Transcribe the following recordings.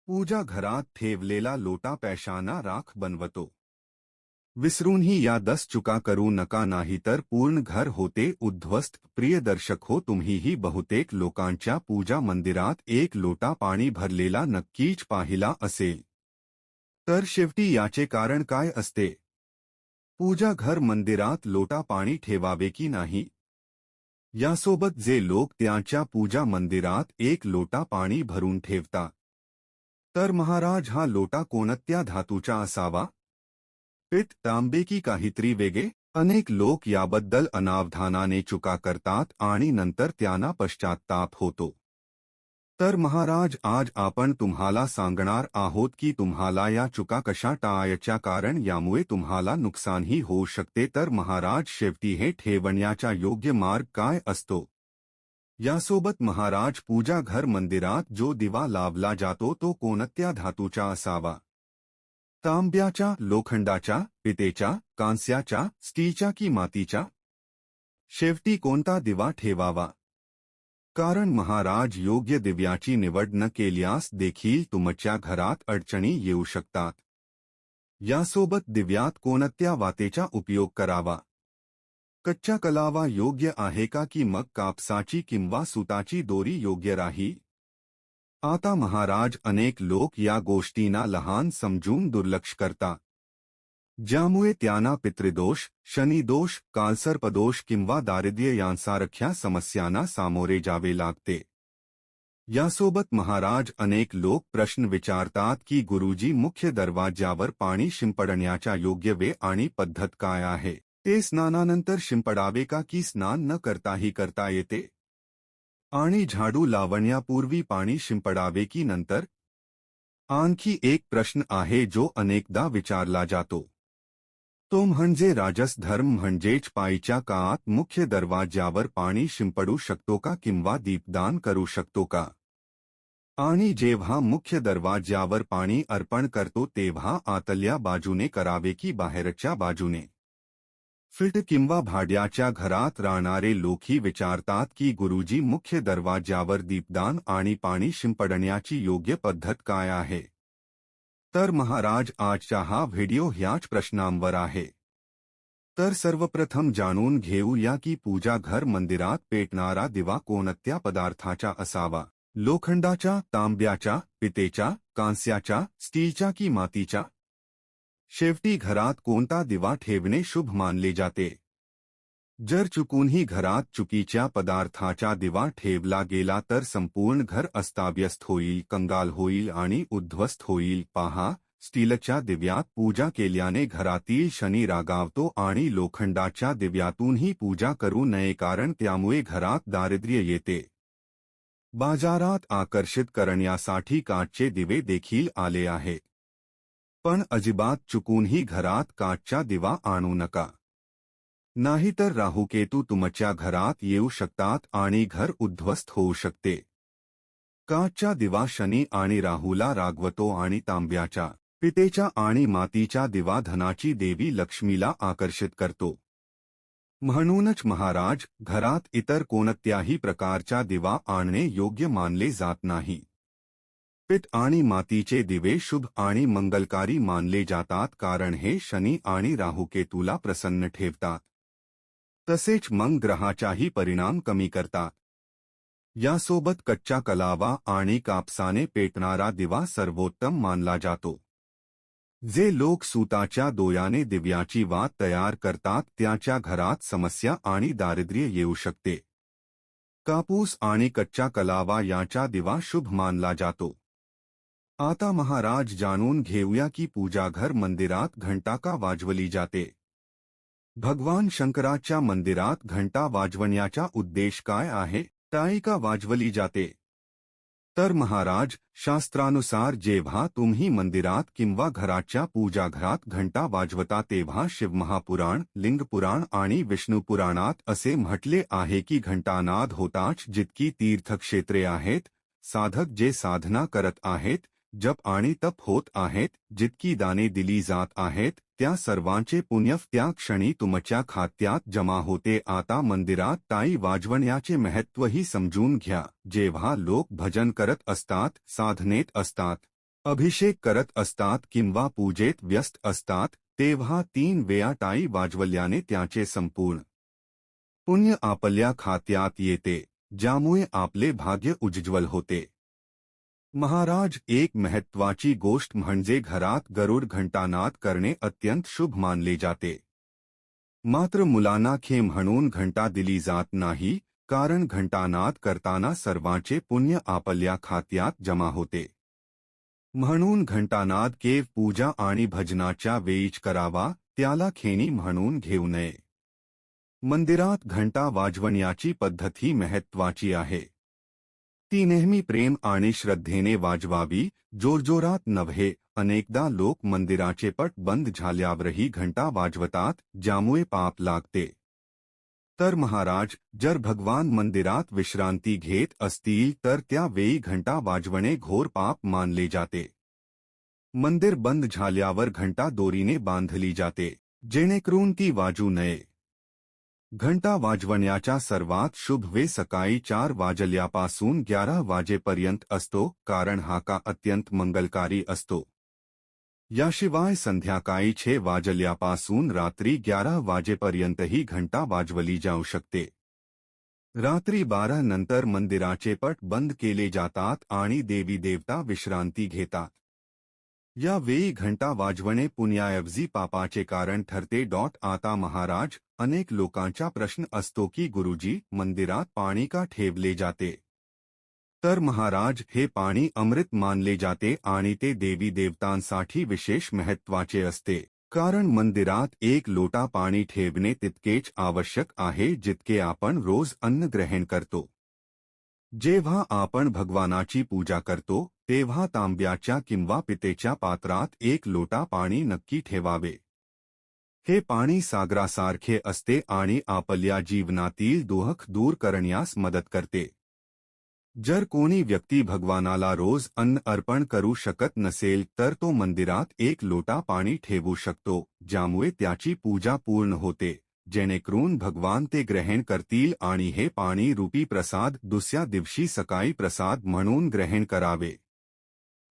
पूजा घरात ठेवलेला लोटा पैशाना राख बनवतो. विसरूनही या 10 चुका करू नका, नाहीतर पूर्ण घर होते उद्ध्वस्त. प्रिय दर्शक हो, तुम्हीही बहुतेक लोकांच्या पूजा मंदिरात एक लोटा पाणी भरलेला नक्कीच पाहिला असेल. तर शेवटी याचे कारण काय असते? पूजा घर मंदिरात लोटा पाणी ठेवावे की नाही, यासोबत जे लोक त्यांच्या पूजा मंदिरात एक लोटा पाणी भरून ठेवतात, तर महाराज हा लोटा कोणत्या धातूचा असावा? पित्त, तांबे की काहीतरी वेगळे? अनेक लोक याबद्दल अनावधानाने चुका करतात आणि नंतर त्यांना पश्चात्ताप होतो. तर महाराज आज आपण तुम्हाला सांगणार आहोत की तुम्हाला या चुका कशा टाळायच्या, कारण यामुळे तुम्हाला नुकसानही होऊ शकते. तर महाराज शेवटी हे ठेवण्याचा योग्य मार्ग काय असतो? यासोबत महाराज पूजा घर मंदिरात जो दिवा लावला जातो तो कोणत्या धातूचा असावा? तांब्याच्या, लोखंडाच्या, पितेच्या, कांस्याच्या, स्टीलच्या की मातीच्या? शेवटी कोणता दिवा ठेवावा? कारण महाराज योग्य दिव्याची निवड न केल्यास देखील तुमच्या घरात अडचणी येऊ शकतात. यासोबत दिव्यात कोणत्या वातेचा उपयोग करावा? कच्चा कलावा योग्य आहे का की मग कापसाची किंवा सुताची दोरी योग्य राही? आता महाराज अनेक लोक या गोष्टींना लहान समजून दुर्लक्ष करतात, ज्यामुळे त्यांना पितृदोष, शनिदोष, कालसर्पदोष किंवा दारिद्र्य यांसारख्या समस्यांना सामोरे जावे लागते. यासोबत महाराज अनेक लोक प्रश्न विचारतात की गुरुजी, मुख्य दरवाज्यावर पाणी शिंपडण्याचा योग्य वेळ आणि पद्धत काय आहे? ते स्नानानंतर शिंपडावे का की स्नान न करताही करता येते? आणि झाडू लावण्यापूर्वी पाणी शिंपडावे की नंतर? आणखी एक प्रश्न आहे जो अनेकदा विचारला जातो, तो म्हणजे राजस धर्म, म्हणजेच पायीच्या काळात मुख्य दरवाज्यावर पाणी शिंपडू शकतो का किंवा दीपदान करू शकतो का? आणि जेव्हा मुख्य दरवाज्यावर पाणी अर्पण करतो तेव्हा आतल्या बाजूने करावे की बाहेरच्या बाजूने? फिट किंवा भाड्याच्या घरात राहणारे लोकही विचारतात की गुरुजी, मुख्य दरवाज्यावर दीपदान आणि पाणी शिंपडण्याची योग्य पद्धत काय आहे? तर महाराज आजचा हा व्हिडिओ ह्याच प्रश्नांवर आहे. तर सर्वप्रथम जाणून घेऊया की पूजा घर मंदिरात पेटणारा दिवा कोणत्या पदार्थाचा असावा? लोखंडाच्या, तांब्याच्या, पितेच्या, कांस्याच्या, स्टीलच्या की मातीच्या? शेवटी घरात कोणता दिवा ठेवणे शुभ मानले जाते? जर चुकूनही घरात चुकीच्या पदार्थाचा दिवा ठेवला गेला तर संपूर्ण घर अस्ताव्यस्त होईल, कंगाल होईल आणि उद्ध्वस्त होईल. पहा, स्टीलच्या दिव्यात पूजा केल्याने घरातील शनी रागावतो आणि लोखंडाच्या दिव्यातूनही पूजा करू नये, कारण त्यामुळे घरात दारिद्र्य येते. बाजारात आकर्षित करण्यासाठी काचचे दिवे देखील आले आहेत, पण अजिबात चुकूनही घरात काचचा दिवा आणू नका, नाहीतर राहुकेतू तुमच्या घरात येऊ शकतात आणि घर उद्ध्वस्त होऊ शकते. काचचा दिवा शनी आणि राहूला रागवतो आणि तांब्याच्या, पितेच्या आणि मातीचा दिवा धनाची देवी लक्ष्मीला आकर्षित करतो. म्हणूनच महाराज घरात इतर कोणत्याही प्रकारचा दिवा आणणे योग्य मानले जात नाही. पित्त आणि मातीचे दिवे शुभ आणि मंगलकारी मानले जातात, कारण हे शनी आणि राहुकेतूला प्रसन्न ठेवतात, तसेच मंग ग्रहाचाही परिणाम कमी करतात. यासोबत कच्चा कलावा आणि कापसाने पेटणारा दिवा सर्वोत्तम मानला जातो. जे लोक सुताच्या दोऱ्याने दिव्याची वात तयार करतात त्यांच्या घरात समस्या आणि दारिद्र्य येऊ शकते. कापूस आणि कच्चा कलावा यांचा दिवा शुभ मानला जातो. आता महाराज जाणून घेऊया की पूजाघर मंदिरात घंटा का वाजवली जाते? भगवान शंकराच्या मंदिरात घंटा वाजवण्याचा उद्देश काय आहे? टाळी का वाजवली जाते? तर महाराज शास्त्रानुसार जेव्हा तुम्ही मंदिरात किंवा घराच्या पूजाघरात घंटा वाजवता तेव्हा शिवमहापुराण, लिंगपुराण आणि विष्णुपुराणात असे म्हटले आहे की घंटानाद होताच जितकी तीर्थक्षेत्रे आहेत, साधक जे साधना करत आहेत, जप आणि तप होत आहेत, जितकी दाने दिली जात आहेत, त्या सर्वांचे पुण्य त्या क्षणी तुमच्या खात्यात जमा होते. आता मंदिरात टाळी वाजवण्याचे महत्त्वही समजून घ्या. जेव्हा लोक भजन करत असतात, साधनेत असतात, अभिषेक करत असतात किंवा पूजेत व्यस्त असतात तेव्हा 3 वेळा टाळी वाजवल्याने त्याचे संपूर्ण पुण्य आपल्या खात्यात येते, ज्यामुळे आपले भाग्य उज्ज्वल होते. महाराज, एक महत्त्वाची गोष्ट म्हणजे घरात गरुड घंटानाद करणे अत्यंत शुभ मानले जाते. मात्र मुलांना खे म्हणून घंटा दिली जात नाही, कारण घंटानाद करताना सर्वांचे पुण्य आपल्या खात्यात जमा होते. म्हणून घंटानाद केव पूजा आणि भजनाच्या वेळीच करावा, त्याला खेणी म्हणून घेऊ नये. मंदिरात घंटा वाजवण्याची पद्धती महत्त्वाची आहे. ती नेहमी प्रेम आणि श्रद्धेने वाजवावी, जोरजोरात नव्हे. अनेकदा लोक मंदिराचे पट बंद झाल्यावरही घंटा वाजवतात, ज्यामुळे पाप लागते. तर महाराज, जर भगवान मंदिरात विश्रांती घेत असतील तर त्या वेळी घंटा वाजवणे घोर पाप मानले जाते. मंदिर बंद झाल्यावर घंटा दोरीने बांधली जाते, जेणेकरून ती वाजू नये. घंटा वाजवण्याचा सर्वात शुभ वेळ सकाळी 4 वाजल्यापासून 11 वाजेपर्यंत असतो, कारण हा काळ अत्यंत मंगलकारी असतो. याशिवाय संध्याकाळी 6 वाजल्यापासून रात्री 11 वाजेपर्यंतही घंटा वाजवली जाऊ शकते. रात्री 12 नंतर मंदिराचे पट बंद केले जातात आणि देवी देवता विश्रांती घेतात. या वेळी घंटा वाजवणे पुण्याऐवजी पापाचे कारण ठरते. आता महाराज, अनेक लोकांचा प्रश्न असतो की गुरुजी, मंदिरात पाणी का ठेवले जाते? तर महाराज, हे पाणी अमृत मानले जाते आणि ते देवी देवतांसाठी विशेष महत्त्वाचे असते. कारण मंदिरात 1 लोटा पाणी ठेवणे तितकेच आवश्यक आहे जितके आपण रोज अन्न ग्रहण करतो. जेव्हा आपण भगवानाची पूजा करतो तेव्हा तांब्याच्या किंवा पितेच्या पात्रात 1 लोटा पाणी नक्की ठेवावे. हे पाणी सागरासारखे असते आणि आपल्या जीवनातील दुःख दूर करण्यास मदत करते. जर कोणी व्यक्ती भगवानाला रोज अन्न अर्पण करू शकत नसेल तर तो मंदिरात 1 लोटा पाणी ठेवू शकतो, ज्यामुळे त्याची पूजा पूर्ण होते, जेणेकरून भगवान ते ग्रहण करतील आणि हे पाणी रूपी प्रसाद दुसऱ्या दिवशी सकाळी प्रसाद म्हणून ग्रहण करावे.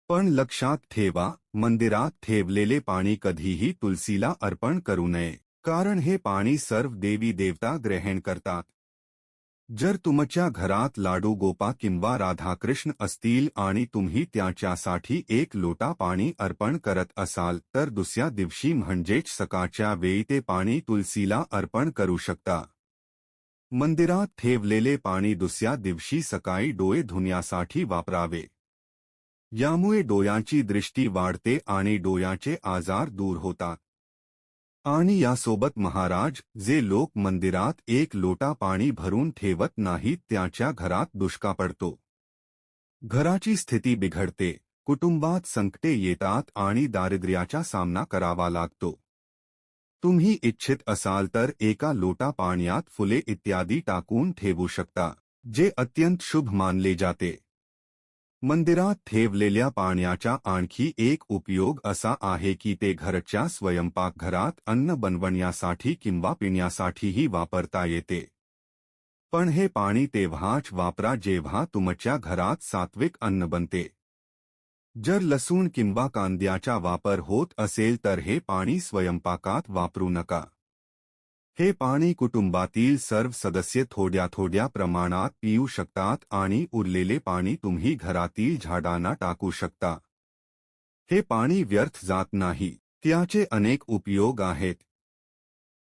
पण लक्षात ठेवा, मंदिरात ठेवलेले पाणी कधीही तुलसीला अर्पण करू नये, कारण हे पाणी सर्व देवी देवता ग्रहण करतात. जर तुमच्या घरात लाडू गोपा किंवा राधाकृष्ण असतील आणि तुम्ही त्यांच्यासाठी 1 लोटा पाणी अर्पण करत असाल तर दुसऱ्या दिवशी म्हणजेच सकाळच्या वेळी ते पाणी तुलसीला अर्पण करू शकता. मंदिरात ठेवलेले पाणी दुसऱ्या दिवशी सकाळी डोळे धुण्यासाठी वापरावे. यामुळे डोळ्यांची दृष्टी वाढते आणि डोळ्याचे आजार दूर होतात. आणि यासोबत महाराज, जे लोक मंदिरात 1 लोटा पाणी भरून ठेवत नाहीत त्यांच्या घरात दुष्काळ पडतो. घराची स्थिती बिघडते, कुटुंबात संकटे येतात आणि दारिद्र्याचा सामना करावा लागतो. तुम्ही इच्छित असाल तर 1 लोटा पाण्यात फुले इत्यादी टाकून ठेवू शकता, जे अत्यंत शुभ मानले जाते. मंदिरात ठेवलेल्या पाण्याचा आणखी एक उपयोग असा आहे की ते घरच्या स्वयंपाकघरात अन्न बनवण्यासाठी किंवा पिण्यासाठीही वापरता येते. पण हे पाणी तेव्हाच वापरा जेव्हा तुमच्या घरात सात्विक अन्न बनते. जर लसूण किंवा कांद्याचा वापर होत असेल तर हे पाणी स्वयंपाकात वापरू नका. हे पाणी कुटुंबातील सर्व सदस्य थोड्या थोड्या प्रमाणात पिऊ शकतात आणि उरलेले पाणी तुम्ही घरातील झाडांना टाकू शकता. हे पाणी व्यर्थ जात नाही, त्याचे अनेक उपयोग आहेत.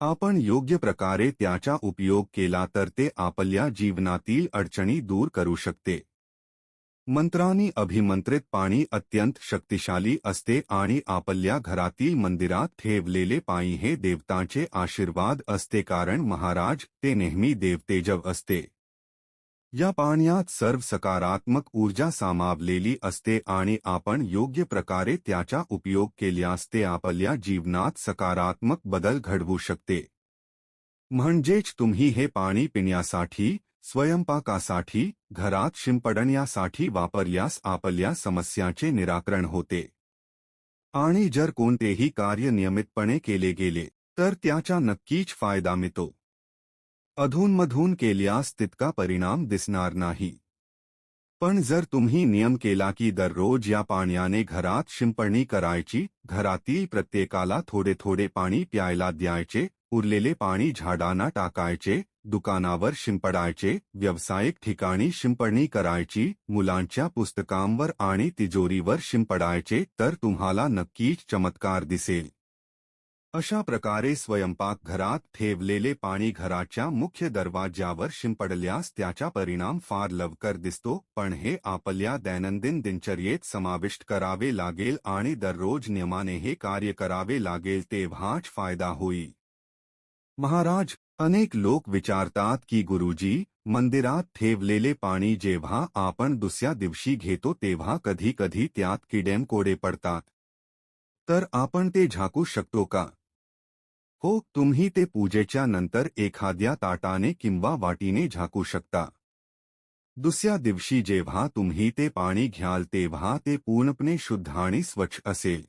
आपण योग्य प्रकारे त्याचा उपयोग केला तर ते आपल्या जीवनातील अडचणी दूर करू शकते. मंत्रांनी अभिमंत्रित पाणी अत्यंत शक्तिशाली असते आणि आपल्या घरातील मंदिरात ठेवलेले पाणी हे देवतांचे आशीर्वाद असते, कारण महाराज, ते नेहमी देवतेजव असते. या पाण्यात सर्व सकारात्मक ऊर्जा सामावलेली असते आणि आपण योग्य प्रकारे त्याचा उपयोग केल्यास ते आपल्या जीवनात सकारात्मक बदल घडवू शकते. म्हणजेच तुम्ही हे पाणी पिण्यासाठी, स्वयंपाकासाठी, घरात शिंपडण्यासाठी वापरल्यास आपल्या समस्यांचे निराकरण होते. आणि जर कोणतेही कार्य नियमितपणे केले गेले तर त्याचा नक्कीच फायदा मिळतो. अधूनमधून केल्यास तितका परिणाम दिसणार नाही. पण जर तुम्ही नियम केला की दररोज या पाण्याने घरात शिंपडणी करायची, घरातील प्रत्येकाला थोडे थोडे पाणी प्यायला द्यायचे, उरलेले पाणी झाडांना टाकायचे, दुकानावर शिंपडायचे, व्यावसायिक ठिकाणी शिंपडणी करायची, मुलांच्या पुस्तकांवर आणि तिजोरीवर शिंपडायचे, तर तुम्हाला नक्कीच चमत्कार दिसेल. अशा प्रकारे स्वयंपाकघरात ठेवलेले पाणी घराच्या मुख्य दरवाज्यावर शिंपडल्यास त्याचा परिणाम फार लवकर दिसतो, पण हे आपल्या दैनंदिन दिनचर्येत समाविष्ट करावे लागेल आणि दररोज नियमाने हे कार्य करावे लागेल, तेव्हाच फायदा होईल. महाराज, अनेक लोक विचारतात की गुरुजी, मंदिरात ठेवलेले पाणी जेव्हा आपण दुसऱ्या दिवशी घेतो तेव्हा कधी कधी त्यात किडेमकोडे पडतात. तर आपण ते झाकू शकतो का? हो, तुम्ही ते पूजेच्या नंतर एखाद्या ताटाने किंवा वाटीने झाकू शकता. दुसऱ्या दिवशी जेव्हा तुम्ही ते पाणी घ्याल तेव्हा ते पूर्णपणे शुद्ध आणि स्वच्छ असेल.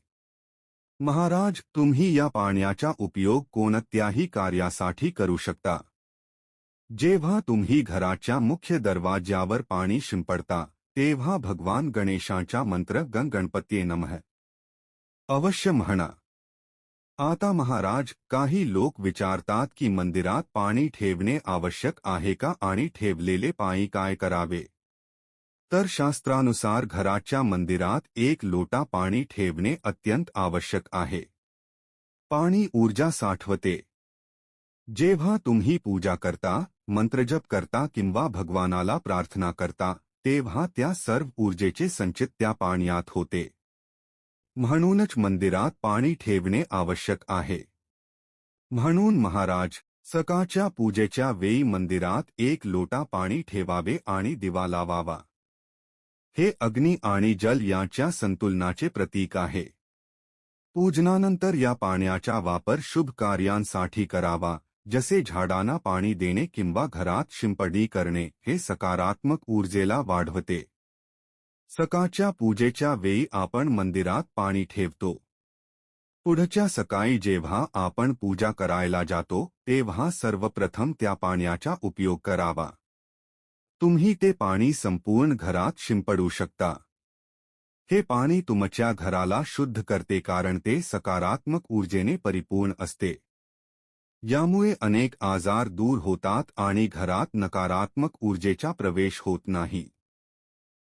महाराज, तुम्ही या पाण्याचा उपयोग कोणत्याही कार्यासाठी करू शकता. जेव्हा तुम्ही घराच्या मुख्य दरवाज्यावर पाणी शिंपडता तेव्हा भगवान गणेशाचा मंत्र गं गणपतीये नमः अवश्य म्हणा. आता महाराज, काही लोक विचारतात की मंदिरात पाणी ठेवणे आवश्यक आहे का आणि ठेवलेले पाणी काय करावे? तर शास्त्रानुसार घराच्या मंदिरात 1 लोटा पाणी ठेवणे अत्यंत आवश्यक आहे. पाणी ऊर्जा साठवते. जेव्हा तुम्ही पूजा करता, मंत्रजप करता किंवा भगवानाला प्रार्थना करता, तेव्हा त्या सर्व ऊर्जेचे संचित त्या पाण्यात होते. म्हणूनच मंदिरात पाणी ठेवणे आवश्यक आहे. म्हणून महाराज, सकाळच्या पूजेच्या वेळी मंदिरात 1 लोटा पाणी ठेवावे आणि दिवा लावावा. हे अग्नी आणि जल यांच्या संतुलनाचे प्रतीक आहे. पूजनानंतर या पाण्याचा वापर शुभ कार्यांसाठी करावा, जसे झाडांना पाणी देणे किंवा घरात शिंपडणी करणे. हे सकारात्मक ऊर्जेला वाढवते. सकाळच्या पूजेच्या वेळी आपण मंदिरात पाणी ठेवतो. पुढच्या सकाळी जेव्हा आपण पूजा करायला जातो तेव्हा सर्वप्रथम त्या पाण्याचा उपयोग करावा. तुम्ही ते पाणी संपूर्ण घरात शिंपडू शकता. हे पाणी तुमच्या घराला शुद्ध करते कारण ते सकारात्मक ऊर्जेने परिपूर्ण असते. यामुळे अनेक आजार दूर होतात आणि घरात नकारात्मक ऊर्जेचा प्रवेश होत नाही.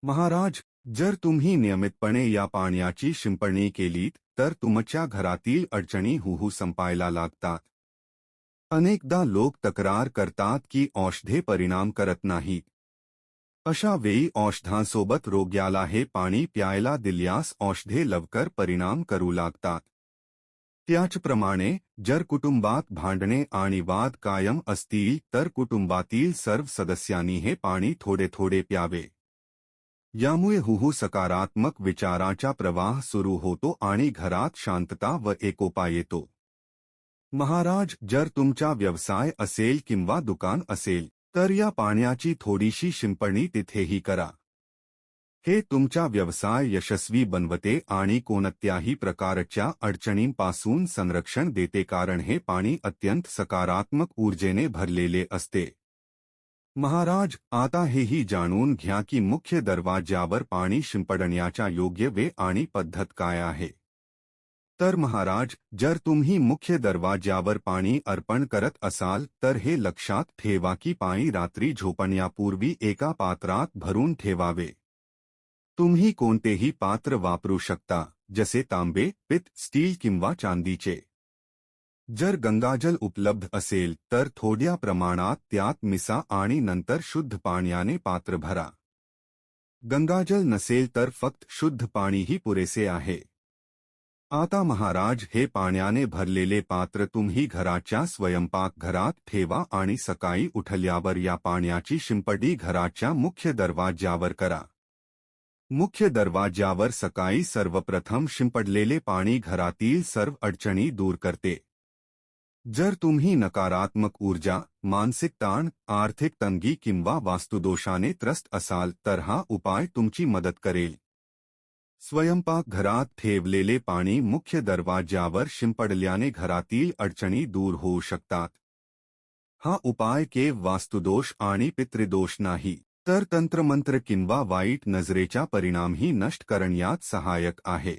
महाराज, जर तुम्ही नियमितपणे या पाण्याची शिंपडणी केलीत तर तुमच्या घरातील अडचणी हळूहळू संपायला लागतात. अनेकदा लोक तक्रार करतात की औषधे परिणाम करत नाहीत. अशा वेळी औषधांसोबत रोग्याला हे पाणी प्यायला दिल्यास औषधे लवकर परिणाम करू लागतात. त्याचप्रमाणे जर कुटुंबात भांडणे आणि वाद कायम असतील तर कुटुंबातील सर्व सदस्यांनी हे पाणी थोडे थोडे प्यावे. यामुळे हळूहळू सकारात्मक विचारांचा प्रवाह सुरू होतो आणि घरात शांतता व एकोपा येतो. महाराज, जर तुमचा व्यवसाय असेल किंवा दुकान असेल तर या पाण्याची थोडीशी शिंपडणी तिथेही करा. हे तुमचा व्यवसाय यशस्वी बनवते आणि कोणत्याही प्रकारच्या अडचणींपासून संरक्षण देते कारण हे पाणी अत्यंत सकारात्मक ऊर्जेने भरलेले असते. महाराज, आता हेही जाणून घ्या की मुख्य दरवाज्यावर पाणी शिंपडण्याचा योग्य वेळ आणि पद्धत काय आहे. तर महाराज, जर तुम्ही मुख्य दरवाज्यावर पाणी अर्पण करत असाल तर हे लक्षात ठेवा की पाणी रात्री झोपण्यापूर्वी एका पात्रात भरून ठेवावे. तुम्ही कोणतेही पात्र वापरू शकता, जसे तांबे, पित्त, स्टील किंवा चांदीचे. जर गंगाजल उपलब्ध असेल तर थोड्या प्रमाणात त्यात मिसा आणि नंतर शुद्ध पाण्याने पात्र भरा. गंगाजल नसेल तर फक्त शुद्ध पाणीही पुरेसे आहे. आता महाराज, हे पाण्याने भरलेले पात्र तुम्ही घराच्या स्वयंपाकघरात ठेवा आणि सकाळी उठल्यावर या पाण्याची शिंपडणी घराच्या मुख्य दरवाज्यावर करा. मुख्य दरवाज्यावर सकाळी सर्वप्रथम शिंपडलेले पाणी घरातील सर्व अडचणी दूर करते. जर तुम्ही नकारात्मक ऊर्जा, मानसिक ताण, आर्थिक तंगी किंवा वास्तुदोषाने त्रस्त असाल तर हा उपाय तुमची मदत करेल. स्वयंपाकघरात ठेवलेले पाणी मुख्य दरवाज्यावर शिंपडल्याने घरातील अडचणी दूर होऊ शकतात. हा उपाय केवळ वास्तुदोष आणि पितृदोष नाही तर तंत्रमंत्र किंवा वाईट नजरेचा परिणामही नष्ट करण्यात सहाय्यक आहे.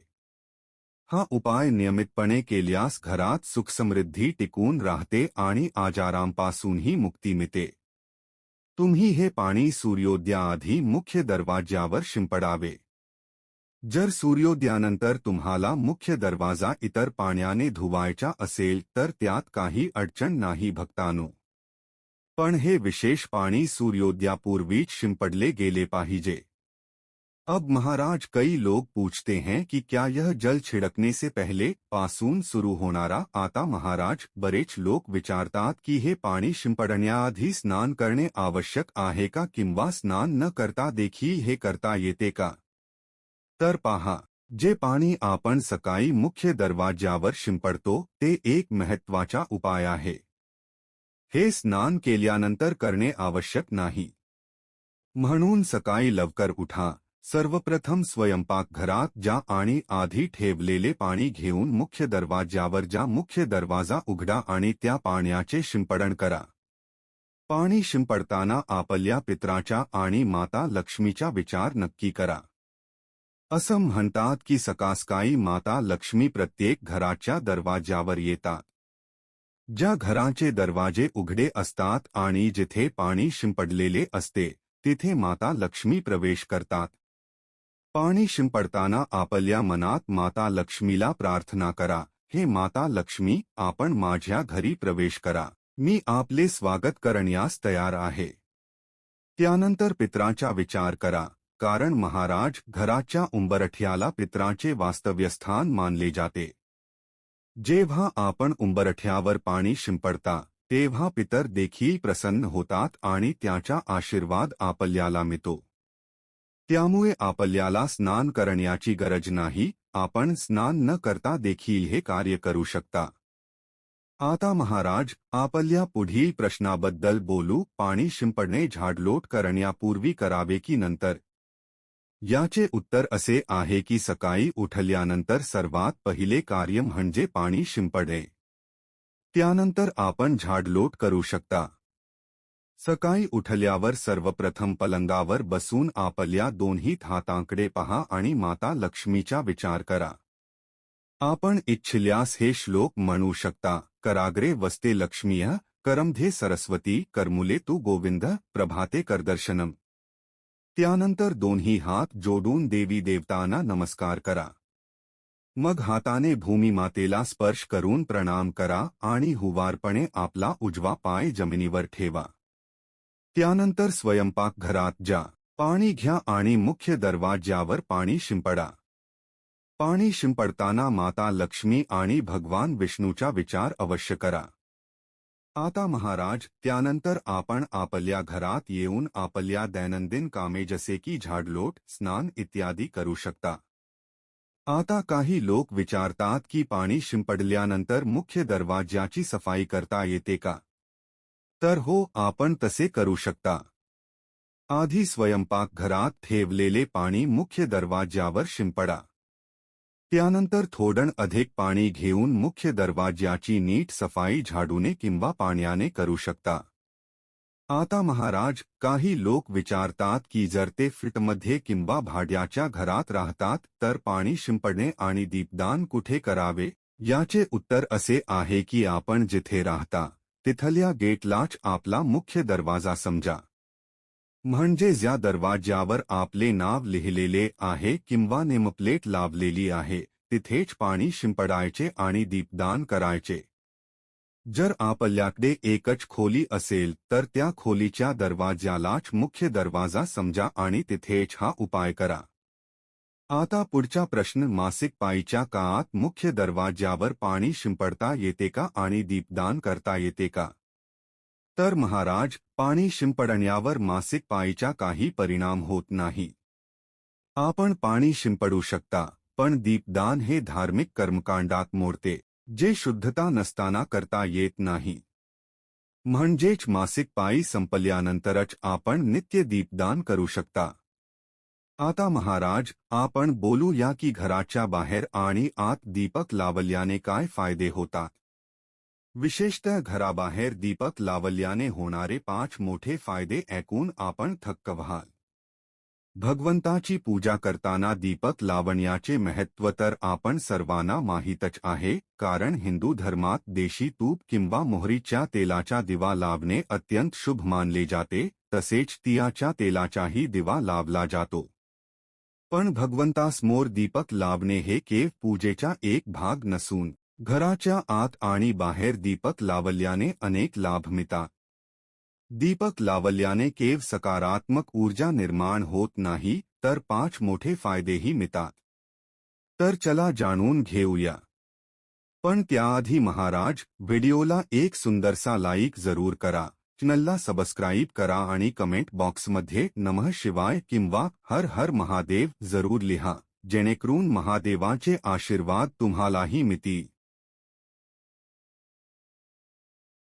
हा उपाय नियमितपणे केल्यास घरात सुखसमृद्धी टिकून राहते आणि आजारांपासूनही मुक्ती मिळते. तुम्ही हे पाणी सूर्योदयाआधी मुख्य दरवाज्यावर शिंपडावे. जर सूर्योदयानंतर तुम्हाला मुख्य दरवाजा इतर पाण्याने धुवायचा असेल तर त्यात काही अडचण नाही भक्तांनो. पण हे विशेष पाणी सूर्योदयापूर्वीच शिंपडले गेले पाहिजे. अब महाराज, कई लोग पूछते हैं कि क्या यह जल छिड़कने से पहले पासून सुरू होणारा? आता महाराज, बरेच लोक विचारतात की हे पाणी शिंपडण्याआधी स्नान करणे आवश्यक आहे का किंवा स्नान न करता देखील हे करता येते का? तर पहा, जे पाणी आपण सकाळी मुख्य दरवाज्यावर शिंपडतो ते एक महत्त्वाचा उपाय आहे. हे स्नान केल्यानंतर करणे आवश्यक नाही. म्हणून सकाळी लवकर उठा. सर्वप्रथम स्वयंपाकघरात जा आणि आधी ठेवलेले पाणी घेऊन मुख्य दरवाज्यावर जा. मुख्य दरवाजा उघडा आणि त्या पाण्याचे शिंपडण करा. पाणी शिंपडताना आपल्या पितराच्या आणि माता लक्ष्मीचा विचार नक्की करा. असं म्हणतात की सकाळी माता लक्ष्मी प्रत्येक घराच्या दरवाज्यावर येतात. ज्या घरांचे दरवाजे उघडे असतात आणि जिथे पाणी शिंपडलेले असते तिथे माता लक्ष्मी प्रवेश करतात. पाणी शिंपडताना आपल्या मनात माता लक्ष्मीला प्रार्थना करा, हे माता लक्ष्मी, आपण माझ्या घरी प्रवेश करा. मी आपले स्वागत करण्यास तयार आहे. त्यानंतर पितराचा विचार करा, कारण महाराज, घराच्या उंबरठ्याला पितराचे वास्तव्यस्थान मानले जाते. जेव्हा आपण उंबरठ्यावर पाणी शिंपडता तेव्हा पितर देखील प्रसन्न होतात आणि त्याचा आशीर्वाद आपल्याला मिळतो. त्यामुळे आपल्याला स्नान करण्याची गरज नाही, आपण स्नान न करता देखील हे कार्य करू शकता. आता महाराज, आपल्या पुढील प्रश्नाबद्दल बोलू. पाणी शिंपडणे झाडलोट करण्यापूर्वी करावे की नंतर? याचे उत्तर असे आहे की सकाळी उठल्यानंतर सर्वात पहिले कार्य म्हणजे पाणी शिंपडणे. त्यानंतर आपण झाडलोट करू शकता. सकाळी उठल्यावर सर्वप्रथम पलंगावर बसून आपल्या दोन्ही हातांकडे पहा आणि माता लक्ष्मीचा विचार करा. आपण इच्छिल्यास हे श्लोक म्हणू शकता. कराग्रे वसते लक्ष्मीः, करमध्ये सरस्वती, करमुले तू गोविंद, प्रभाते करदर्शनम. त्यानंतर दोन्ही हात जोडून देवी देवतांना नमस्कार करा. मग हाताने भूमिमातेला स्पर्श करून प्रणाम करा आणि हुवारपणे आपला उजवा पाय जमिनीवर ठेवा. त्यानंतर स्वयंपाकघरात जा. पाणी घ्या आणि मुख्य दरवाज्यावर पाणी शिंपडा. पाणी शिंपडताना माता लक्ष्मी आणि भगवान विष्णूचा विचार अवश्य करा. आता महाराज, त्यानंतर आपण आपल्या घरात येऊन आपल्या दैनंदिन कामे जसे की झाडलोट, स्नान इत्यादी करू शकता. आता काही लोक विचारतात की पाणी शिंपडल्यानंतर मुख्य दरवाज्याची सफाई करता येते का? तर हो, आपण तसे करू शकता. आधी स्वयंपाकघरात ठेवलेले पाणी मुख्य दरवाज्यावर शिंपडा. त्यानंतर थोडं अधिक पाणी घेऊन मुख्य दरवाज्याची नीट सफाई झाडूने किंवा पाण्याने करू शकता. आता महाराज, काही लोक विचारतात की जर ते फ्लॅटमध्ये किंवा भाड्याच्या घरात राहतात तर पाणी शिंपडणे आणि दीपदान कुठे करावे? याचे उत्तर असे आहे की आपण जिथे राहता तिथल्या गेटलाच आपला मुख्य दरवाजा समजा. म्हणजे ज्या दरवाज्यावर आपले नाव लिहिलेले आहे किंवा नेमप्लेट लावलेली आहे तिथेच पाणी शिंपडायचे आणि दीपदान करायचे. जर आपल्याकडे एकच खोली असेल तर त्या खोलीच्या दरवाज्यालाच मुख्य दरवाजा समजा आणि तिथेच हा उपाय करा. आता पुढचा प्रश्न, मासिक पाळीच्या काळात मुख्य दरवाज्यावर पाणी शिंपडता येते का आणि दीपदान करता येते का? तर महाराज, पाणी शिंपडण्यावर मासिक पाळीचा काही परिणाम होत नाही. आपण पाणी शिंपडू शकता, पण दीपदान हे धार्मिक कर्मकांडात मोडते, जे शुद्धता नसताना करता येत नाही. म्हणजेच मासिक पाळी संपल्यानंतरच आपण नित्य दीपदान करू शकता. आता महाराज, आपण बोलूया की घराच्या बाहेर आणि आत दीपक लावल्याने काय फायदे होतात. विशेषतः घराबाहेर दीपक लावल्याने होणारे 5 मोठे फायदे ऐकून आपण थक्क व्हाल. भगवंताची पूजा करताना दीपक लावण्याचे महत्त्व तर आपण सर्वांना माहीतच आहे, कारण हिंदू धर्मात देशी तूप किंवा मोहरीच्या तेलाचा दिवा लावणे अत्यंत शुभ मानले जाते. तसेच तिळाच्या तेलाचाही दिवा लावला जातो. पण भगवंतासमोर दीपक लावणे हे केवळ पूजेचा एक भाग नसून घराच्या आत आणि बाहेर दीपक लावल्याने अनेक लाभ मिळतात. दीपक लावल्याने केवळ सकारात्मक ऊर्जा निर्माण होत नाही, तर 5 मोठे फायदेही मिळतात. तर चला जाणून घेऊया. पण त्याआधी महाराज, व्हिडिओला एक सुंदरसा लाईक जरूर करा, चॅनलला सबस्क्राईब करा आणि कमेंट बॉक्समध्ये नमः शिवाय किंवा हर हर महादेव जरूर लिहा, जेणेकरून महादेवाचे आशीर्वाद तुम्हालाही मिळतील.